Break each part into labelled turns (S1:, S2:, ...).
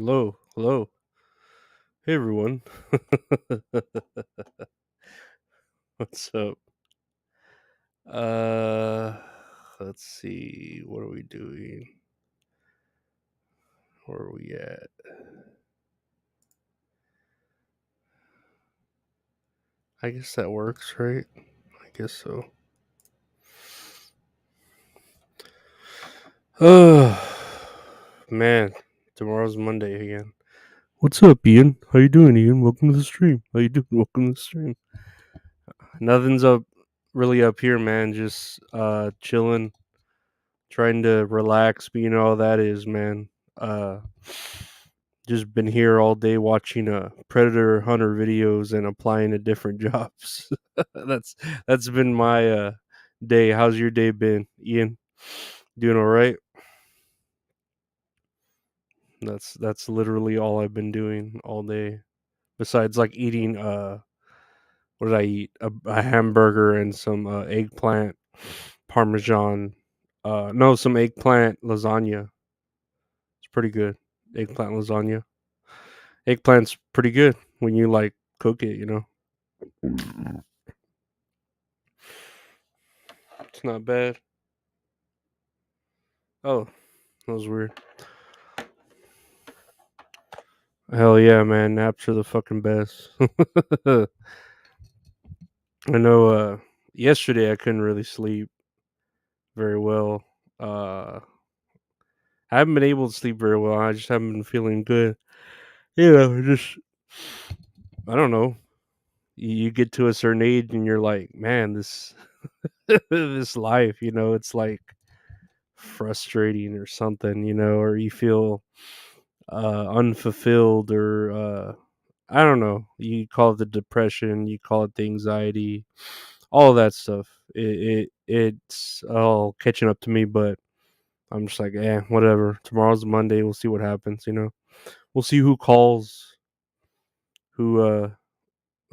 S1: Hello, hello. Hey everyone. What's up? Uh let's see. What are we doing? Where are we at? I guess that works, right? I guess so. Oh man, tomorrow's Monday again. What's up, Ian? How you doing, Ian? Welcome to the stream. How you doing? Welcome to the stream. Nothing's up really up here, man. Just chilling, trying to relax, but you know how that is, man. Uh just been here all day watching predator hunter videos and applying to different jobs. that's that's been my day. How's your day been, Ian? Doing all right? That's literally all I've been doing all day. Besides like eating what did I eat? A hamburger and some eggplant parmesan. No, some eggplant lasagna. It's pretty good. Eggplant lasagna. Eggplant's pretty good when you like cook it, you know. It's not bad. Oh, that was weird. Hell yeah, man. Naps are the fucking best. I know yesterday I couldn't really sleep very well. Uh I haven't been able to sleep very well. I just haven't been feeling good. You know, just I don't know. You get to a certain age and you're like, man, this this life, you know, it's like frustrating or something, you know, or you feel unfulfilled or I don't know. You call it the depression, you call it the anxiety, all that stuff. It's all catching up to me, but I'm just like, whatever. Tomorrow's Monday. We'll see what happens. You know, we'll see who calls, who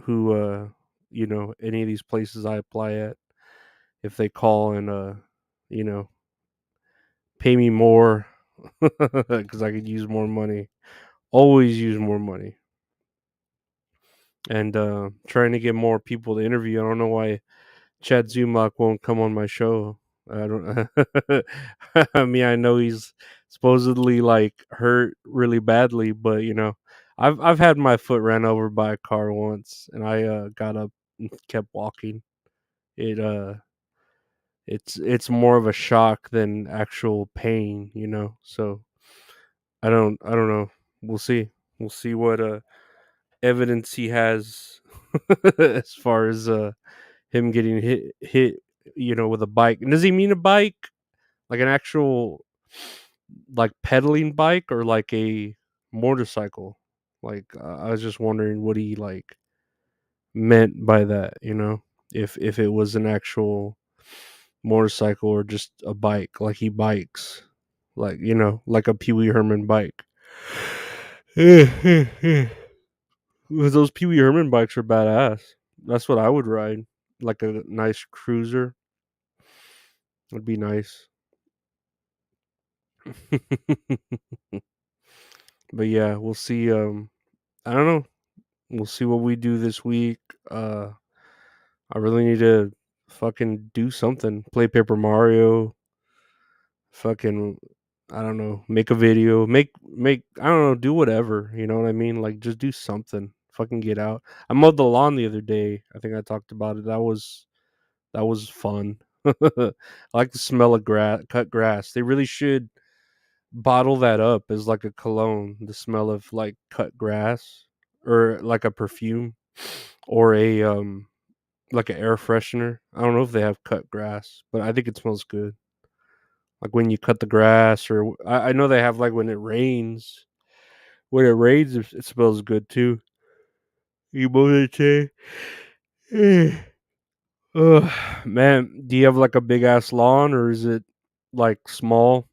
S1: who you know, any of these places I apply at. If they call and you know, pay me more because I could use more money. Always use more money. And trying to get more people to interview. I don't know why Chad Zumach won't come on my show. I don't. I mean, I know he's supposedly like hurt really badly, but you know, I've had my foot ran over by a car once, and I got up and kept walking. It it's more of a shock than actual pain, you know. So I don't know. We'll see. We'll see what evidence he has as far as him getting hit, you know, with a bike. And does he mean a bike? Like an actual like pedaling bike or like a motorcycle? Like I was just wondering what he like meant by that, you know? If it was an actual motorcycle or just a bike, like he bikes. Like, you know, like a Pee Wee Herman bike. Because those Pee Wee Herman bikes are badass. That's what I would ride. Like a nice cruiser would be nice. But yeah, we'll see. I don't know. We'll see what we do this week. Uh, I really need to fucking do something. Play Paper Mario. Fucking, I don't know. Make a video. Make. I don't know. Do whatever. You know what I mean? Like just do something. Fucking get out. I mowed the lawn the other day. I think I talked about it. That was fun. I like the smell of cut grass. They really should bottle that up as like a cologne, the smell of like cut grass or like a perfume or a like an air freshener. I don't know if they have cut grass, but I think it smells good. Like when you cut the grass or I know they have like when it rains. When it rains it smells good too. You say? Ugh, man, do you have like a big ass lawn or is it like small?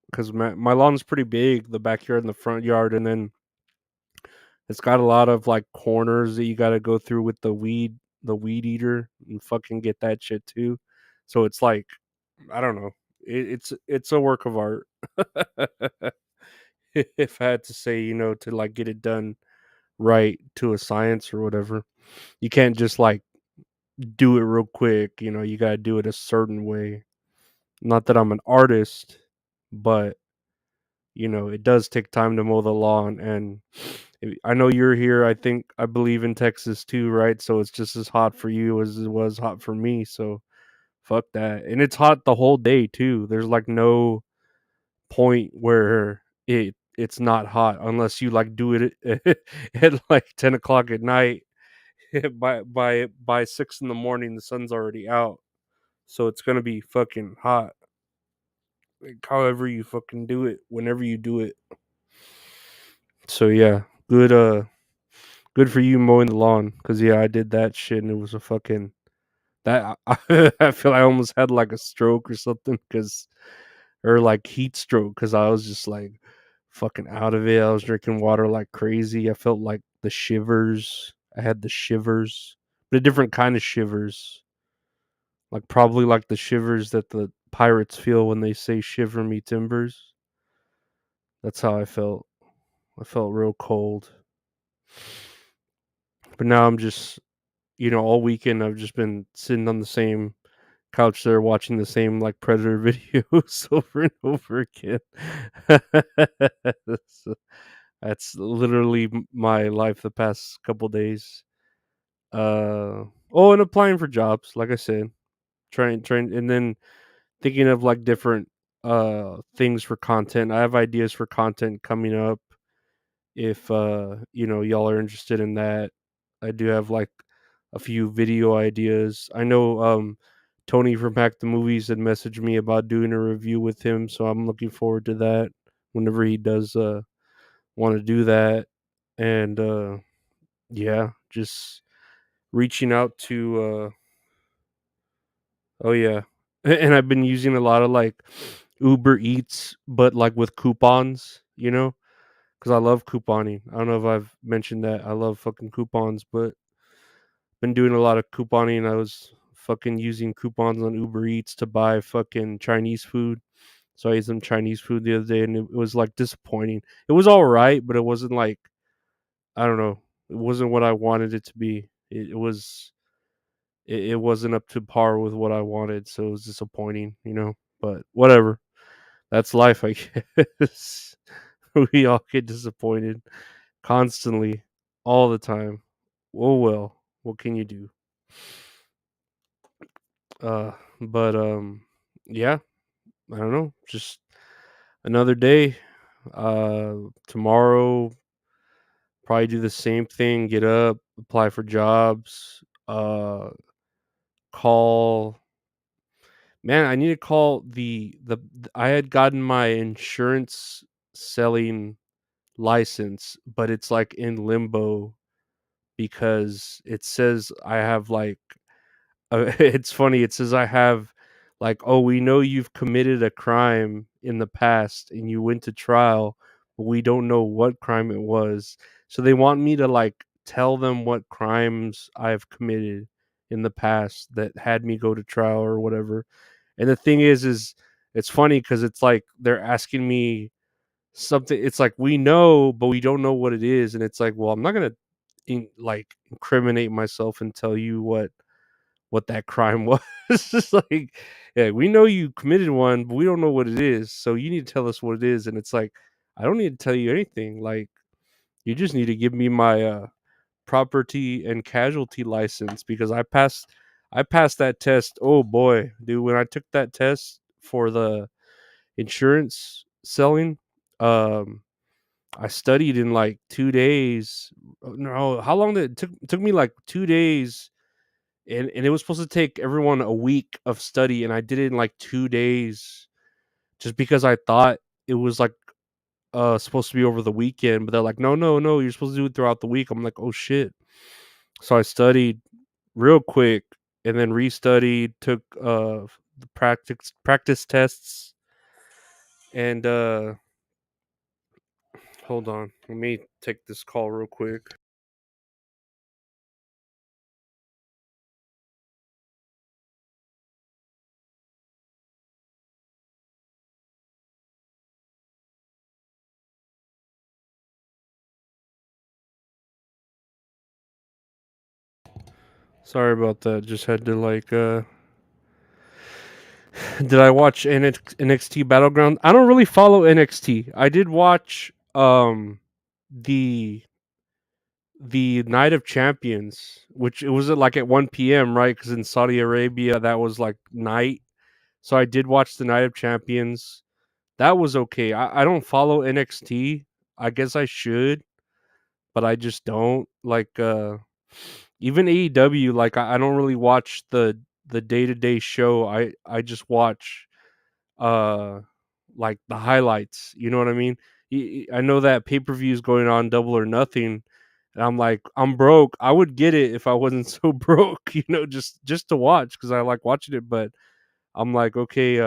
S1: Because my lawn's pretty big, the backyard and the front yard, and then it's got a lot of like corners that you got to go through with the weed eater, and fucking get that shit too. So it's like, I don't know, it's a work of art. if I had to say, to like get it done right to a science or whatever. You can't just like do it real quick, you got to do it a certain way. Not that I'm an artist, but it does take time to mow the lawn. And I know you're here. I believe in Texas too, right? So it's just as hot for you as it was hot for me. So fuck that. And it's hot the whole day too. There's like no point where it's not hot unless you like do it at like 10 o'clock at night. By 6 in the morning, the sun's already out, so it's gonna be fucking hot. Like, however you fucking do it, whenever you do it. So yeah, good for you mowing the lawn. Cause yeah, I did that shit and it was a fucking that I feel I almost had like a stroke or something, cause or like heat stroke, cause I was just like fucking out of it. I was drinking water like crazy. I felt like the shivers. I had the shivers, but a different kind of shivers. Like probably like the shivers that the pirates feel when they say "shiver me timbers." That's how I felt. I felt real cold. But now I'm just, all weekend I've just been sitting on the same couch there watching the same like Predator videos over and over again. So that's literally my life the past couple days. Oh, and applying for jobs, like I said, trying, and then thinking of like different things for content. I have ideas for content coming up if y'all are interested in that. I do have like a few video ideas. I know Tony from Hack the Movies had messaged me about doing a review with him, so I'm looking forward to that whenever he does want to do that. And yeah, just reaching out to oh yeah. And I've been using a lot of like Uber Eats, but like with coupons, because I love couponing. I don't know if I've mentioned that. I love fucking coupons, but been doing a lot of couponing. I was fucking using coupons on Uber Eats to buy fucking Chinese food. So I ate some Chinese food the other day and it was like disappointing. It was all right, but it wasn't like, I don't know. It wasn't what I wanted it to be. It wasn't up to par with what I wanted, so it was disappointing. But whatever. That's life, I guess. We all get disappointed constantly, all the time. Oh well, what can you do? Uh, but yeah, I don't know. Just another day. Uh, Tomorrow probably do the same thing. Get up, apply for jobs. Call. Man, I need to call I had gotten my insurance selling license, but it's like in limbo because it says I have like it's funny. It says I have like, oh, we know you've committed a crime in the past and you went to trial, but we don't know what crime it was. So they want me to like tell them what crimes I've committed in the past that had me go to trial or whatever. And the thing is it's funny because it's like they're asking me something. It's like we know, but we don't know what it is. And it's like, well, I'm not gonna like incriminate myself and tell you what that crime was. It's just like, yeah, we know you committed one, but we don't know what it is. So you need to tell us what it is. And it's like, I don't need to tell you anything. Like, you just need to give me my property and casualty license because I passed that test. Oh boy, dude, when I took that test for the insurance selling, um, I studied in like 2 days. No, how long did it took me like 2 days and it was supposed to take everyone a week of study and I did it in like 2 days just because I thought it was like supposed to be over the weekend, but they're like, no, no, no, you're supposed to do it throughout the week. I'm like, oh shit. So I studied real quick and then restudied, took the practice tests and hold on. Let me take this call real quick. Sorry about that. Just had to like did I watch NXT Battleground? I don't really follow NXT. I did watch the Night of Champions, which it was at like at 1 p.m., right? Cuz in Saudi Arabia that was like night. So I did watch the Night of Champions. That was okay. I don't follow NXT. I guess I should, but I just don't. Like even AEW, like I don't really watch the day-to-day show. I just watch uh like the highlights, you know what I mean? I know that pay-per-view is going on Double or Nothing, and I'm like, I'm broke. I would get it if I wasn't so broke, just to watch cuz I like watching it, but I'm like, okay,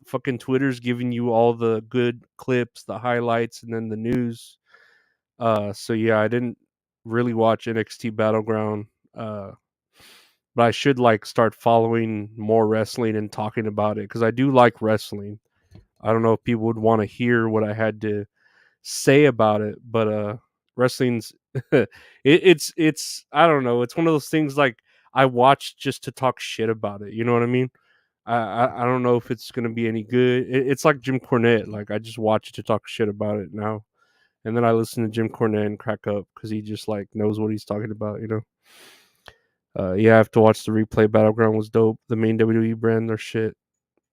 S1: fucking Twitter's giving you all the good clips, the highlights, and then the news. So yeah, I didn't really watch NXT Battleground. Uh, but I should like start following more wrestling and talking about it because I do like wrestling. I don't know if people would want to hear what I had to say about it, but wrestling's it's I don't know. It's one of those things like I watch just to talk shit about it. You know what I mean? I don't know if it's gonna be any good. It's like Jim Cornette. Like I just watch it to talk shit about it now, and then I listen to Jim Cornette and crack up because he just like knows what he's talking about. Yeah, I have to watch the replay. Battleground was dope. The main WWE brand, their shit.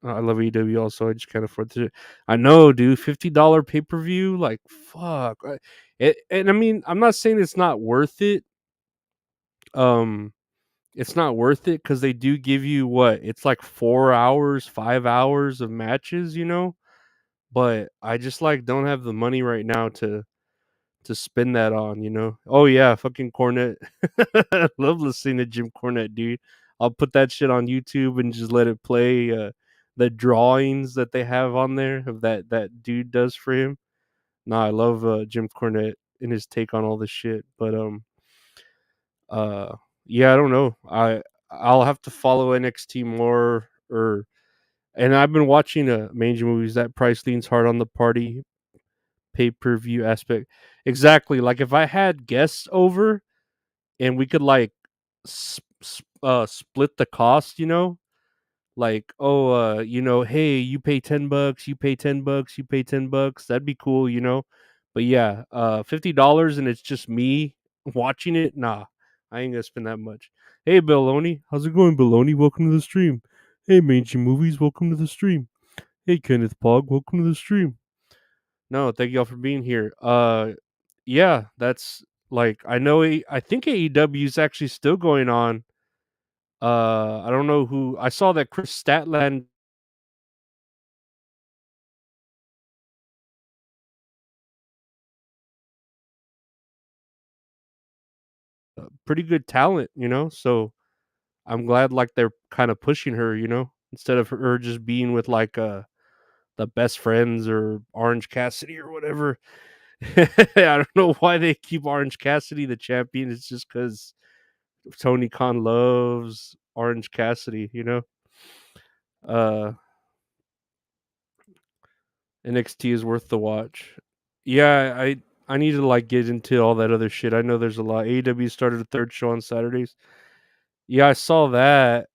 S1: I love AEW also. I just can't afford to. I know, dude. $50 pay per view, like fuck. And I mean, I'm not saying it's not worth it. Um, it's not worth it because they do give you what? It's like 4 hours, 5 hours of matches, But I just like don't have the money right now to spend that on. Oh yeah, fucking Cornette. I love listening to Jim Cornette, dude. I'll put that shit on YouTube and just let it play. The drawings that they have on there of that dude does for him. Nah, I love Jim Cornette and his take on all this shit. But uh yeah, I don't know. I'll have to follow NXT more or and I've been watching major movies. That price leans hard on the party pay-per-view aspect. Exactly. Like if I had guests over and we could like split the cost, like hey, you pay $10, you pay $10, you pay $10. That'd be cool. But yeah, $50 and it's just me watching it. Nah, I ain't gonna spend that much. Hey, Belloni, how's it going, Belloni? Welcome to the stream. Hey, Mangy Movies, welcome to the stream. Hey, Kenneth Pog, welcome to the stream. No, thank y'all for being here. Yeah, that's like I think AEW is actually still going on. I don't know who. I saw that Chris Statland, pretty good talent. So I'm glad like they're kind of pushing her, instead of her just being with like the best friends or Orange Cassidy or whatever. I don't know why they keep Orange Cassidy the champion. It's just because Tony Khan loves Orange Cassidy. Uh, NXT is worth the watch. Yeah, I need to like get into all that other shit. I know there's a lot. AEW started a third show on Saturdays. Yeah, I saw that.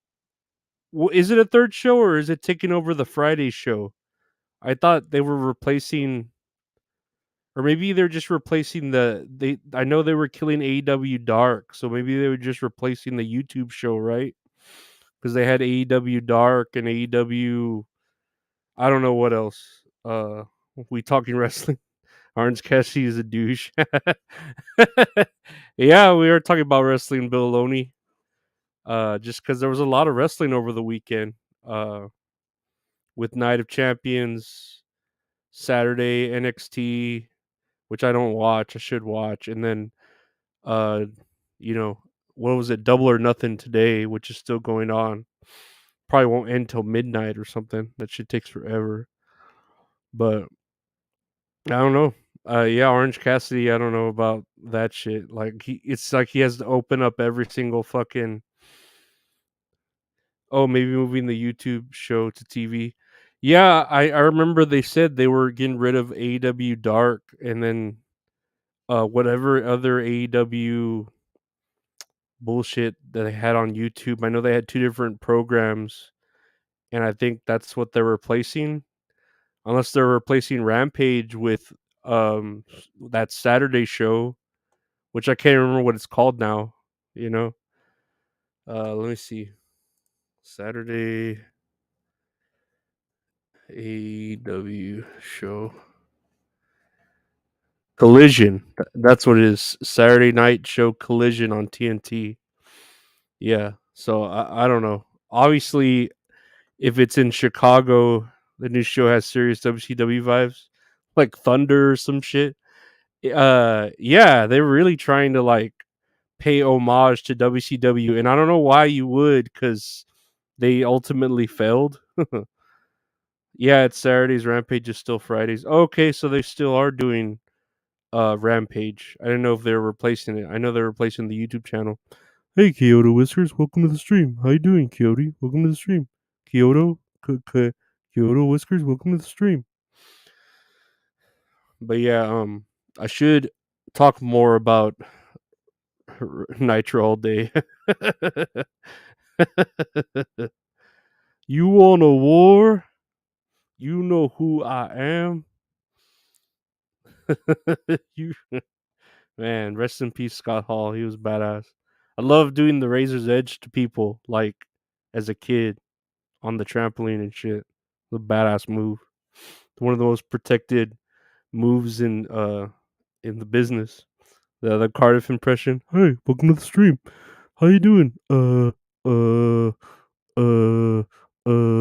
S1: Is it a third show or is it taking over the Friday show? I thought they were replacing, or maybe they're just replacing they. I know they were killing AEW Dark, so maybe they were just replacing the YouTube show, right? Because they had AEW Dark and AEW. I don't know what else. We talking wrestling. Orange Cassidy is a douche. Yeah, we were talking about wrestling, Bill Loney. Just because there was a lot of wrestling over the weekend. With Night of Champions, Saturday NXT, which I don't watch. I should watch, and then uh, you know, what was it? Double or Nothing today, which is still going on. Probably won't end till midnight or something. That shit takes forever. But I don't know. Yeah, Orange Cassidy. I don't know about that shit. Like it's like he has to open up every single fucking. Oh, maybe moving the YouTube show to TV. Yeah, I remember they said they were getting rid of AEW Dark, and then whatever other AEW bullshit that they had on YouTube. I know they had two different programs, and I think that's what they're replacing. Unless they're replacing Rampage with that Saturday show, which I can't remember what it's called now. You know, let me see. Saturday AEW show Collision. That's what it is. Saturday night show Collision on TNT. Yeah. So I don't know. Obviously, if it's in Chicago, the new show has serious WCW vibes, like Thunder or some shit. Yeah, they're really trying to like pay homage to WCW, and I don't know why you would, because they ultimately failed. Yeah, it's Saturdays. Rampage is still Fridays. Okay, so they still are doing Rampage. I didn't know if they're replacing it. I know they're replacing the YouTube channel. Hey, Kyoto Whiskers, welcome to the stream. How you doing, Kyoto? Welcome to the stream. Kyoto, Kyoto Whiskers, welcome to the stream. But yeah, I should talk more about Nitro all day. You want a war? You know who I am. You man, rest in peace, Scott Hall. He was badass. I love doing the razor's edge to people, like as a kid on the trampoline and shit. The badass move. One of the most protected moves in the business. The Cardiff impression. Hey, welcome to the stream. How you doing? Uh,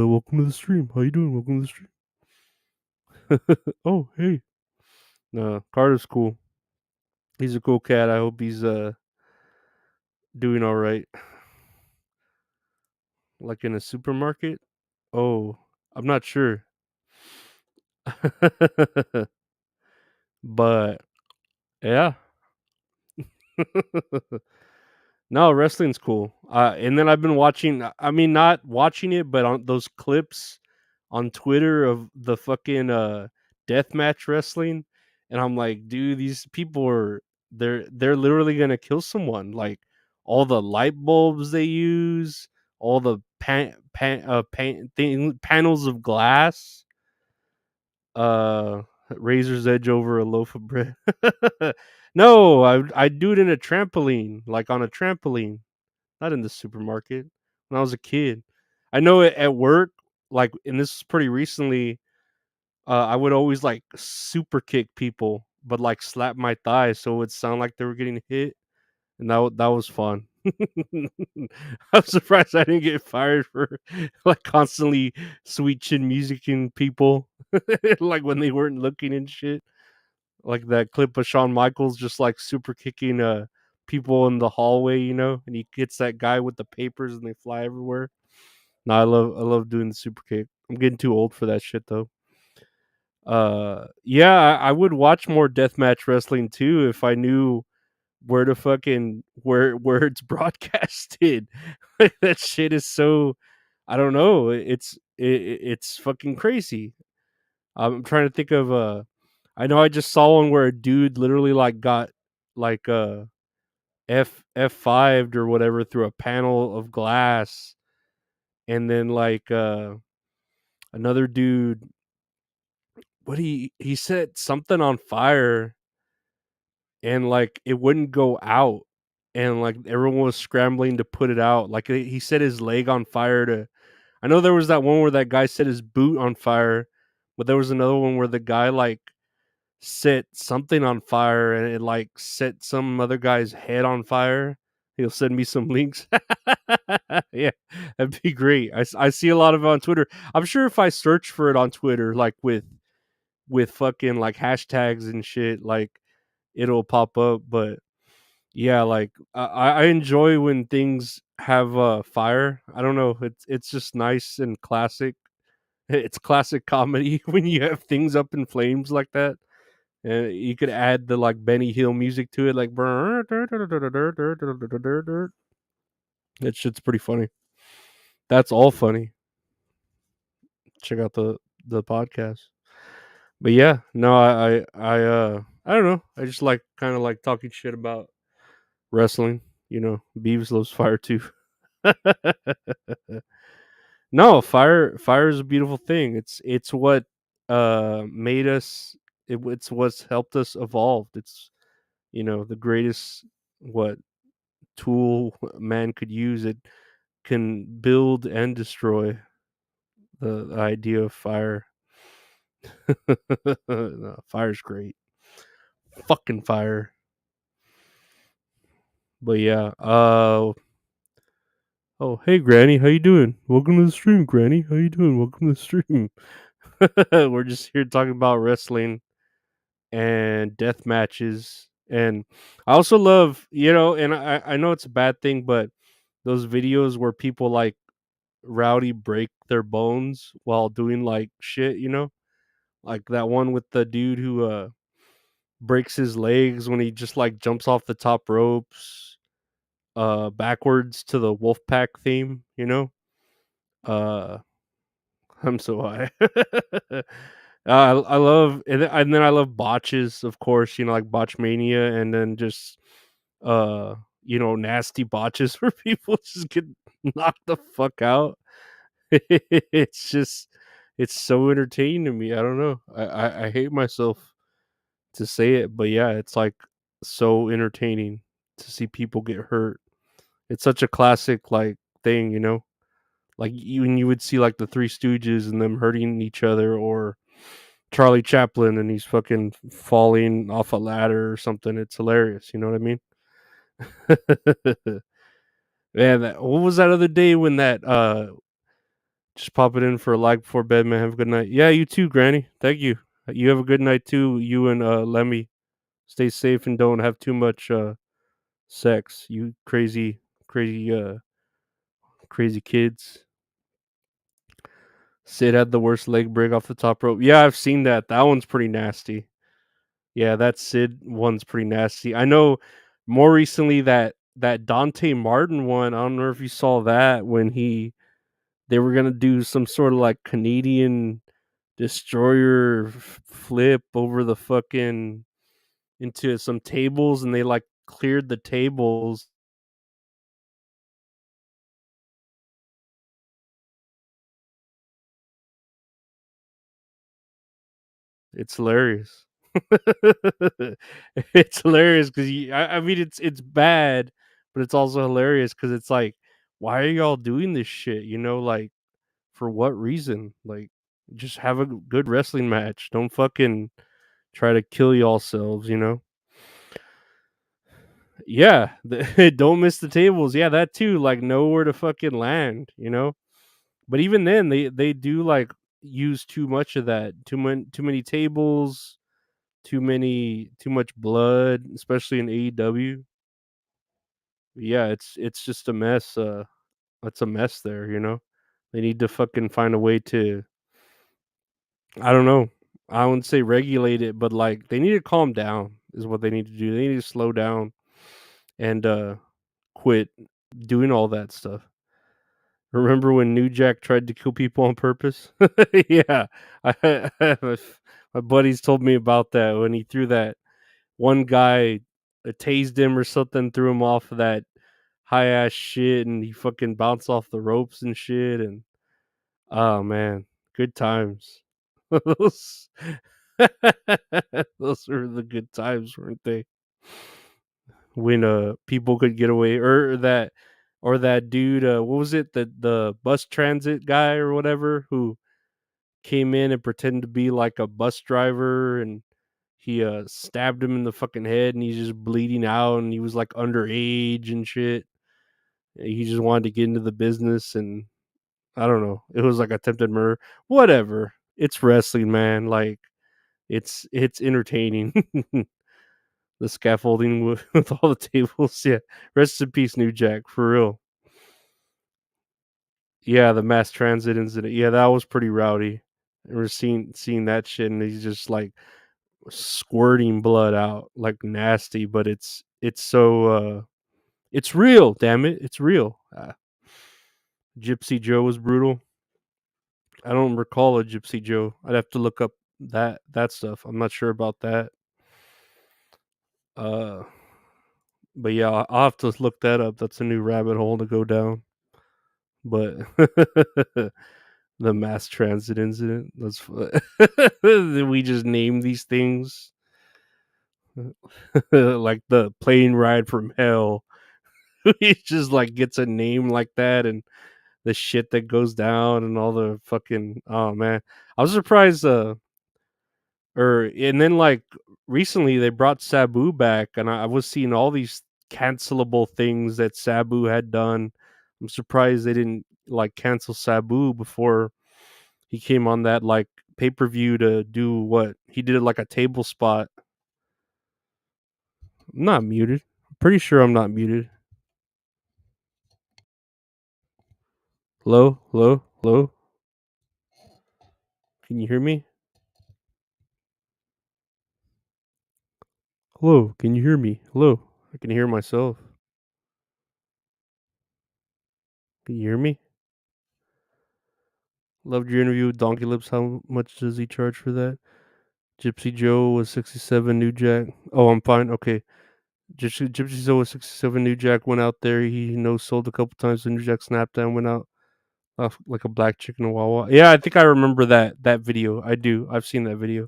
S1: welcome to the stream. How you doing? Welcome to the stream. Oh, hey. No, Cardiff's cool. He's a cool cat. I hope he's doing all right. Like in a supermarket? Oh, I'm not sure. But yeah. No, wrestling's cool. And then I've been watching. I mean, not watching it, but on those clips on Twitter of the fucking deathmatch wrestling, and I'm like, dude, these people are they're literally gonna kill someone. Like all the light bulbs they use, all the panels of glass, uh, razor's edge over a loaf of bread. No, I do it in a trampoline, like on a trampoline, not in the supermarket. When I was a kid, I know it at work, like, and this is pretty recently. I would always like super kick people, but like slap my thighs so it would sound like they were getting hit, and that was fun. I'm surprised I didn't get fired for like constantly sweet chin musicing people, like when they weren't looking and shit. Like that clip of Shawn Michaels just like super kicking people in the hallway, and he gets that guy with the papers and they fly everywhere. No, I love doing the super kick. I'm getting too old for that shit though. Yeah, I would watch more deathmatch wrestling too if I knew where to fucking where it's broadcasted. That shit is so, I don't know. It's fucking crazy. I'm trying to think of I know I just saw one where a dude literally like got like F5'd or whatever through a panel of glass, and then like another dude, what he set something on fire, and like it wouldn't go out, and like everyone was scrambling to put it out. Like he set his leg on fire to, I know there was that one where that guy set his boot on fire, but there was another one where the guy like set something on fire and it like set some other guy's head on fire. He'll send me some links. Yeah, that'd be great. I see a lot of it on Twitter. I'm sure if I search for it on Twitter, like with fucking like hashtags and shit, like it'll pop up. But yeah, like I enjoy when things have fire. I don't know. It's just nice and classic. It's classic comedy when you have things up in flames like that. And you could add the like Benny Hill music to it, like that shit's pretty funny. That's all funny. Check out the podcast. But yeah, no, I don't know. I just like kind of like talking shit about wrestling. Beavis loves fire too. No, fire is a beautiful thing. It's what made us. It's what's helped us evolve. It's the greatest what tool man could use. It can build and destroy. The idea of fire. No, fire's great. Fucking fire. But yeah. Oh, hey, Granny, how you doing? Welcome to the stream, Granny. How you doing? Welcome to the stream. We're just here talking about wrestling and death matches, and I also love, and I know it's a bad thing, but those videos where people like rowdy break their bones while doing like shit, like that one with the dude who breaks his legs when he just like jumps off the top ropes backwards to the Wolfpack theme, uh I'm so high. I love and then I love botches, of course, like Botchmania, and then just uh nasty botches where people just get knocked the fuck out. It's just it's so entertaining to me. I don't know. I hate myself to say it, but yeah, it's like so entertaining to see people get hurt. It's such a classic like thing, like when you would see like the Three Stooges and them hurting each other, or Charlie Chaplin and he's fucking falling off a ladder or something. It's hilarious. You know what I mean? Man, what was that other day when that just pop it in for a like before bed, man. Have a good night. Yeah, you too, Granny. Thank you. You have a good night too. You and Lemmy. Stay safe and don't have too much sex. You crazy kids. Sid had the worst leg break off the top rope. Yeah, I've seen that. That one's pretty nasty. Yeah, that Sid one's pretty nasty. I know more recently that Dante Martin one. I don't know if you saw that when they were gonna do some sort of like Canadian destroyer flip over the fucking into some tables, and they like cleared the tables. It's hilarious. It's hilarious because I mean it's bad, but it's also hilarious because it's like, why are y'all doing this shit? Like for what reason? Like just have a good wrestling match. Don't fucking try to kill yourselves. Yeah, don't miss the tables. Yeah, that too. Like know where to fucking land. But even then, they do like use too much of that. Too many tables, too much blood, especially in AEW. Yeah, it's just a mess. It's a mess there. They need to fucking find a way to. I don't know. I wouldn't say regulate it, but like they need to calm down. Is what they need to do. They need to slow down and quit doing all that stuff. Remember when New Jack tried to kill people on purpose? Yeah, my buddies told me about that when he threw that one guy, tased him or something, threw him off of that high ass shit, and he fucking bounced off the ropes and shit. And oh man, good times. those, those were the good times, weren't they? When people could get away, or that dude, what was it, the bus transit guy or whatever, who came in and pretended to be like a bus driver, and he stabbed him in the fucking head, and he's just bleeding out, and he was like underage and shit. He just wanted to get into the business, and I don't know, it was like attempted murder. Whatever, it's wrestling, man. Like it's entertaining. The scaffolding with all the tables. Yeah, rest in peace, New Jack, for real. Yeah, the mass transit incident. Yeah, that was pretty rowdy. We're seeing that shit, and he's just like squirting blood out like nasty, but it's so it's real. Damn it, it's real. Gypsy Joe was brutal. I don't recall a Gypsy Joe. I'd have to look up that stuff. I'm not sure about that. Uh, But yeah, I'll have to look that up. That's a new rabbit hole to go down. But the mass transit incident. We just name these things like the plane ride from hell. It just like gets a name like that, and the shit that goes down, and all the fucking, oh man, I was surprised. Or and then like recently they brought Sabu back, and I was seeing all these cancelable things that Sabu had done. I'm surprised they didn't like cancel Sabu before he came on that like pay per view to do what he did, like a table spot. I'm not muted. I'm pretty sure I'm not muted. Hello, hello, hello. Can you hear me? Hello, can you hear me? Hello, I can hear myself. Can you hear me? Loved your interview with Donkey Lips. How much does he charge for that? Gypsy Joe was 67. New Jack. Oh, I'm fine. Okay. Gypsy Joe was 67. New Jack went out there. He no sold a couple times. The New Jack snapped down, went out off like a black chicken in Wawa. Yeah, I think I remember that video. I do. I've seen that video.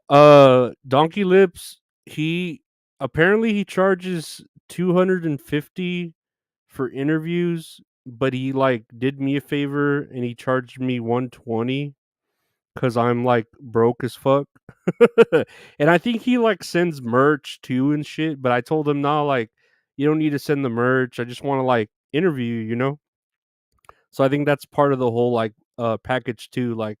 S1: Donkey Lips. He apparently he charges 250 for interviews, but he like did me a favor and he charged me 120 because I'm like broke as fuck. And I think he like sends merch too and shit. But I told him, nah, like you don't need to send the merch. I just want to like interview you, you know? So I think that's part of the whole like package too. Like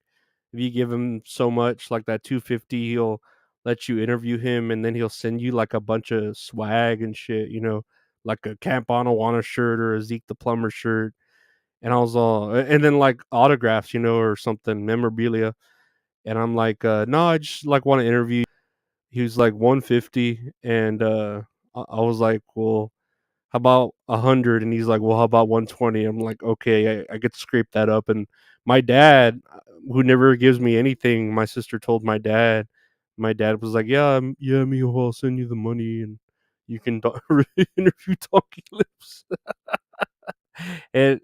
S1: if you give him so much, like that 250, he'll let you interview him, and then he'll send you like a bunch of swag and shit, you know, like a Camp Anawana shirt or a Zeke the Plumber shirt. And I was all, and then like autographs, you know, or something, memorabilia. And I'm like, no, I just like want to interview. He was like 150, and I was like, well, how about 100? And he's like, well, how about 120? I'm like, okay, I get to scrape that up. And my dad, who never gives me anything, my sister told my dad. My dad was like, yeah, yeah, mijo, I'll send you the money, and you can interview Donkey Lips. and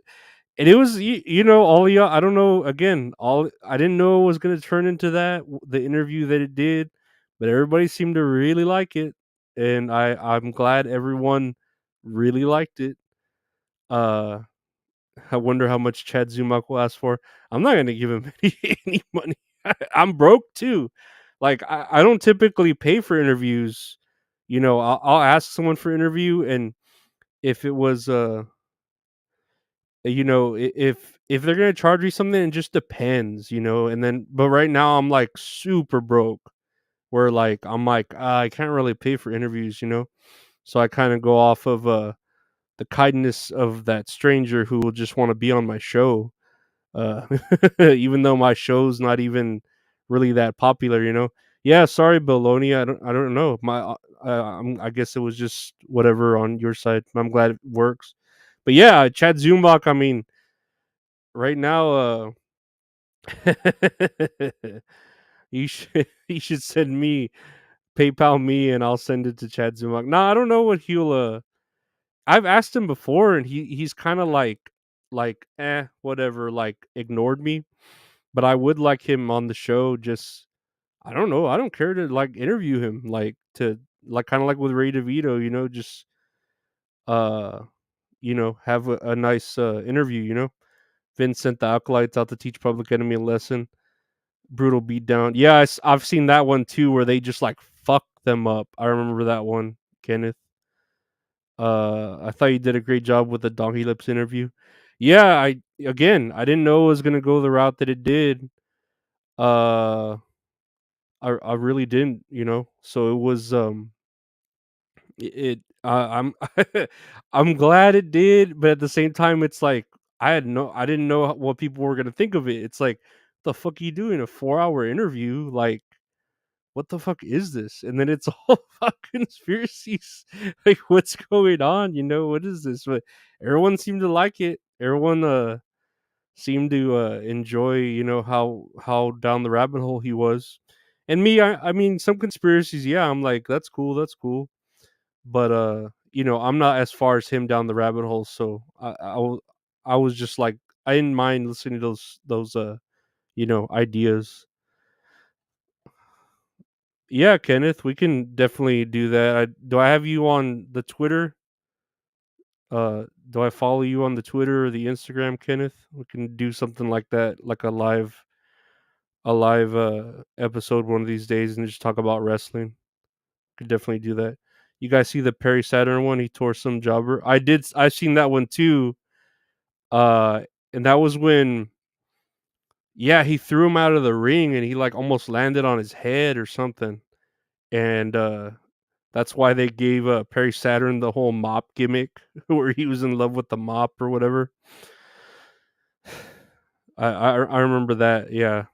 S1: And it was, you know, all y'all. I don't know. Again, all I didn't know it was gonna turn into that the interview that it did, but everybody seemed to really like it, and I'm glad everyone really liked it. Uh, I wonder how much Chad Zumock will ask for. I'm not gonna give him any money. I'm broke too. Like I don't typically pay for interviews. You know, I'll ask someone for interview, and if it was you know, if they're gonna charge me something, it just depends, you know. And then, but right now I'm like super broke, where like I'm like I can't really pay for interviews, you know. So I kind of go off of the kindness of that stranger who will just want to be on my show, uh, even though my show's not even really that popular, you know. Yeah, sorry, Bologna. I don't know. I guess it was just whatever on your side. I'm glad it works. But yeah, Chad Zumbach. I mean, right now, you should you should send me PayPal me, and I'll send it to Chad Zumock. No, I don't know what he'll. I've asked him before, and he's kind of like whatever, like ignored me. But I would like him on the show. Just I don't know. I don't care to like interview him, like to like kind of like with Ray DeVito, you know, just uh have a nice interview, you know. Vince sent the acolytes out to teach Public Enemy a lesson. Brutal beatdown. Yeah, I've seen that one too, where they just like fuck them up. I remember that one, Kenneth. I thought you did a great job with the Donkey Lips interview. Yeah, I didn't know it was gonna go the route that it did. Uh, I really didn't, you know. So it was I'm I'm glad it did, but at the same time, it's like I didn't know what people were gonna think of it. It's like the fuck are you doing, a 4 hour interview? Like what the fuck is this? And then it's all about conspiracies. Like, what's going on? You know, what is this? But everyone seemed to like it. Everyone seemed to enjoy, you know, how down the rabbit hole he was. And me, I mean, some conspiracies, yeah, I'm like, that's cool, that's cool. but I'm not as far as him down the rabbit hole, so I was just like I didn't mind listening to those ideas. Yeah, Kenneth, we can definitely do that. Do I have you on the Twitter? Do I follow you on the Twitter or the Instagram, Kenneth? We can do something like that, like a live episode one of these days, and just talk about wrestling. Could definitely do that. You guys see the Perry Saturn one? He tore some jobber. I've seen that one too. Uh, and that was when, yeah, he threw him out of the ring, and he like almost landed on his head or something. And that's why they gave Perry Saturn the whole mop gimmick, where he was in love with the mop or whatever. I remember that. Yeah,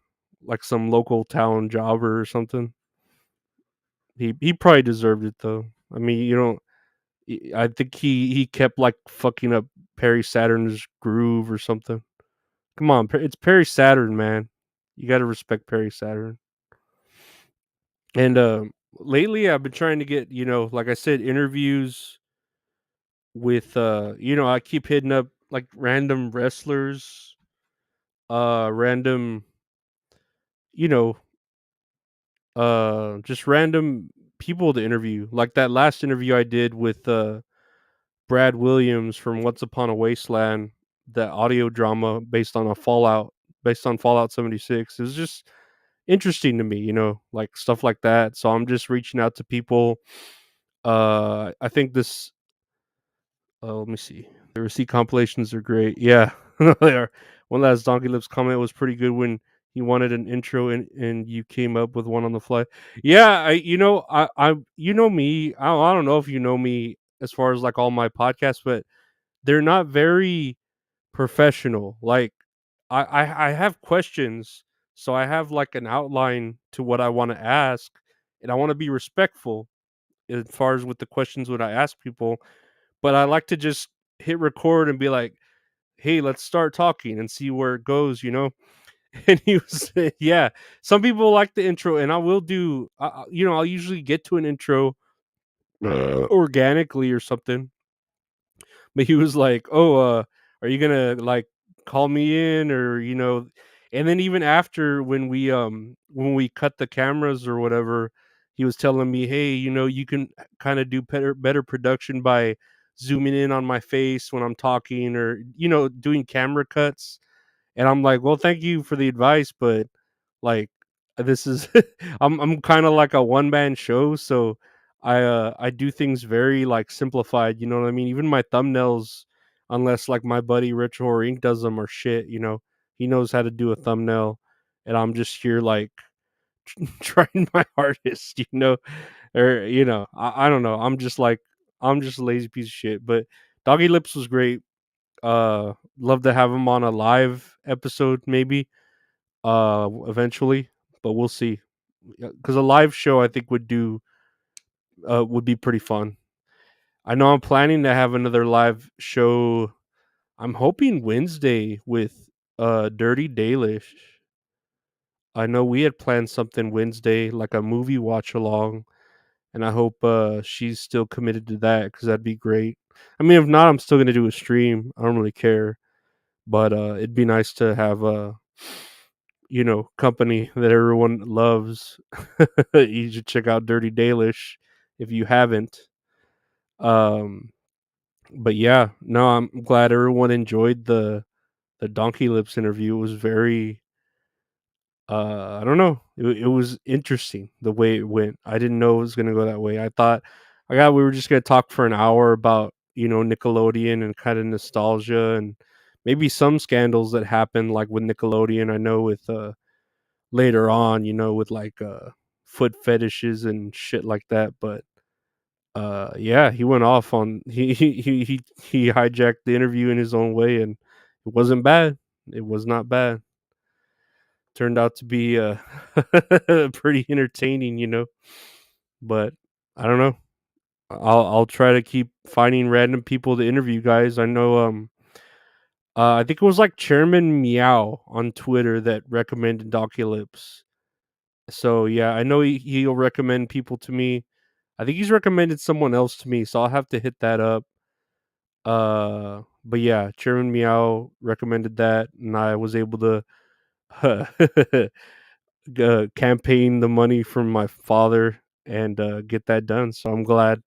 S1: like some local town jobber or something. He probably deserved it though. I mean, I think he kept like fucking up Perry Saturn's groove or something. Come on, it's Perry Saturn, man. You got to respect Perry Saturn. And lately, I've been trying to get like I said, interviews with I keep hitting up like random wrestlers, random, you know, just random people to interview. Like that last interview I did with Brad Williams from Once Upon a Wasteland, that audio drama based on Fallout 76. It was just interesting to me, like stuff like that. So I'm just reaching out to people. I think this let me see. The receipt compilations are great. Yeah, they are. One last Donkey Lips comment was pretty good when he wanted an intro and you came up with one on the fly. Yeah, you know me. I don't know if you know me as far as like all my podcasts, but they're not very professional. Like I have questions, so I have like an outline to what I want to ask, and I want to be respectful as far as with the questions when I ask people. But I like to just hit record and be like, "Hey, let's start talking and see where it goes." And he was, yeah. Some people like the intro, and I will do. I'll usually get to an intro organically or something. But he was like, "Oh, are you gonna like call me in or?" And then even after when we cut the cameras or whatever, he was telling me, "Hey, you can kind of do better production by zooming in on my face when I'm talking or doing camera cuts." And I'm like, "Well, thank you for the advice, but like this is I'm kind of like a one man show, so I do things very like simplified, you know what I mean? Even my thumbnails, unless like my buddy Rich Horror Inc. does them or shit. He knows how to do a thumbnail, and I'm just here like trying my hardest. Or I don't know. I'm just a lazy piece of shit. But Doggy Lips was great. Love to have him on a live episode maybe eventually, but we'll see. Because a live show I think would be pretty fun. I know I'm planning to have another live show. I'm hoping Wednesday with Dirty Dalish. I know we had planned something Wednesday, like a movie watch along, and I hope she's still committed to that because that'd be great. I mean, if not, I'm still gonna do a stream. I don't really care, but it'd be nice to have company that everyone loves. You should check out Dirty Dalish if you haven't. Um, but yeah, no, I'm glad everyone enjoyed the Donkey Lips interview. It was very I don't know. It was interesting the way it went. I didn't know it was gonna go that way. I thought we were just gonna talk for an hour about Nickelodeon and kind of nostalgia and maybe some scandals that happened like with Nickelodeon. I know with later on, with like foot fetishes and shit like that. But yeah, he went off on he hijacked the interview in his own way, and it wasn't bad. It was not bad. Turned out to be pretty entertaining. But I don't know. I'll try to keep finding random people to interview, guys. I know I think it was like Chairman Meow on Twitter that recommended Doculips. So yeah, I know he'll recommend people to me. I think he's recommended someone else to me, so I'll have to hit that up. But yeah, Chairman Meow recommended that, and I was able to campaign the money from my father and get that done. So I'm glad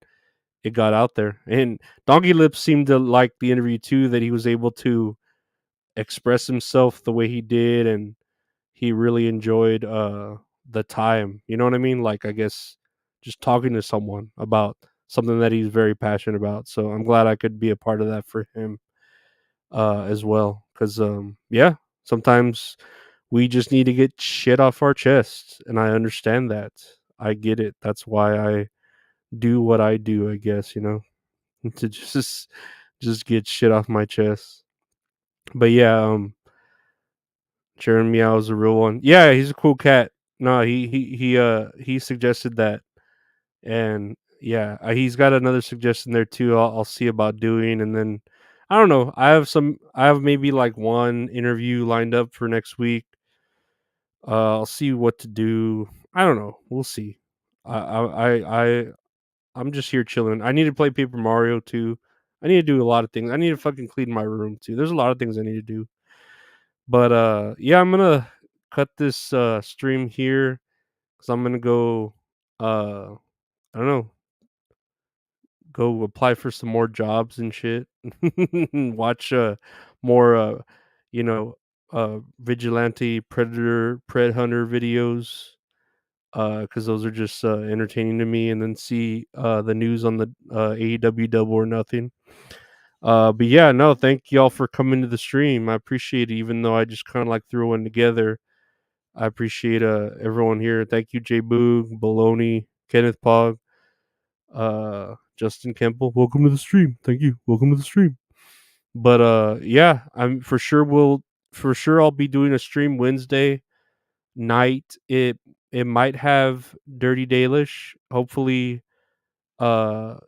S1: it got out there. And Donkey Lips seemed to like the interview too, that he was able to express himself the way he did, and he really enjoyed the time. You know what I mean? Like, I guess just talking to someone about something that he's very passionate about. So I'm glad I could be a part of that for him as well. Cause yeah, sometimes we just need to get shit off our chest, and I understand that. I get it. That's why I do what I do, I guess, to just get shit off my chest. But yeah, Jeremy Meow is a real one. Yeah, he's a cool cat. No, he suggested that, and yeah, he's got another suggestion there too. I'll see about doing, and then I don't know. I have maybe like one interview lined up for next week. I'll see what to do. I don't know. We'll see. I I'm just here chilling. I need to play Paper Mario too. I need to do a lot of things. I need to fucking clean my room too. There's a lot of things I need to do. But yeah, I'm gonna cut this stream here because I'm gonna go I don't know, go apply for some more jobs and shit. Watch more you know vigilante pred hunter videos because those are just entertaining to me, and then see the news on the AEW Double or Nothing. But yeah, no, thank y'all for coming to the stream. I appreciate it, even though I just kind of like threw one together. I appreciate everyone here. Thank you, Jay Boog, Baloney, Kenneth Pog, Justin Kemple. Welcome to the stream. Thank you. Welcome to the stream. But yeah, I'm for sure I'll be doing a stream Wednesday night. It might have Dirty Dalish. Hopefully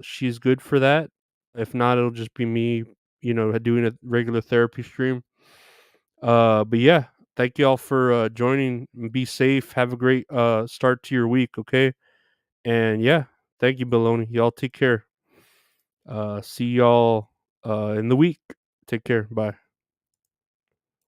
S1: she's good for that. If not, it'll just be me, doing a regular therapy stream. But yeah, thank you all for joining. Be safe. Have a great start to your week, okay? And yeah, thank you, Baloney. Y'all take care. See y'all in the week. Take care. Bye.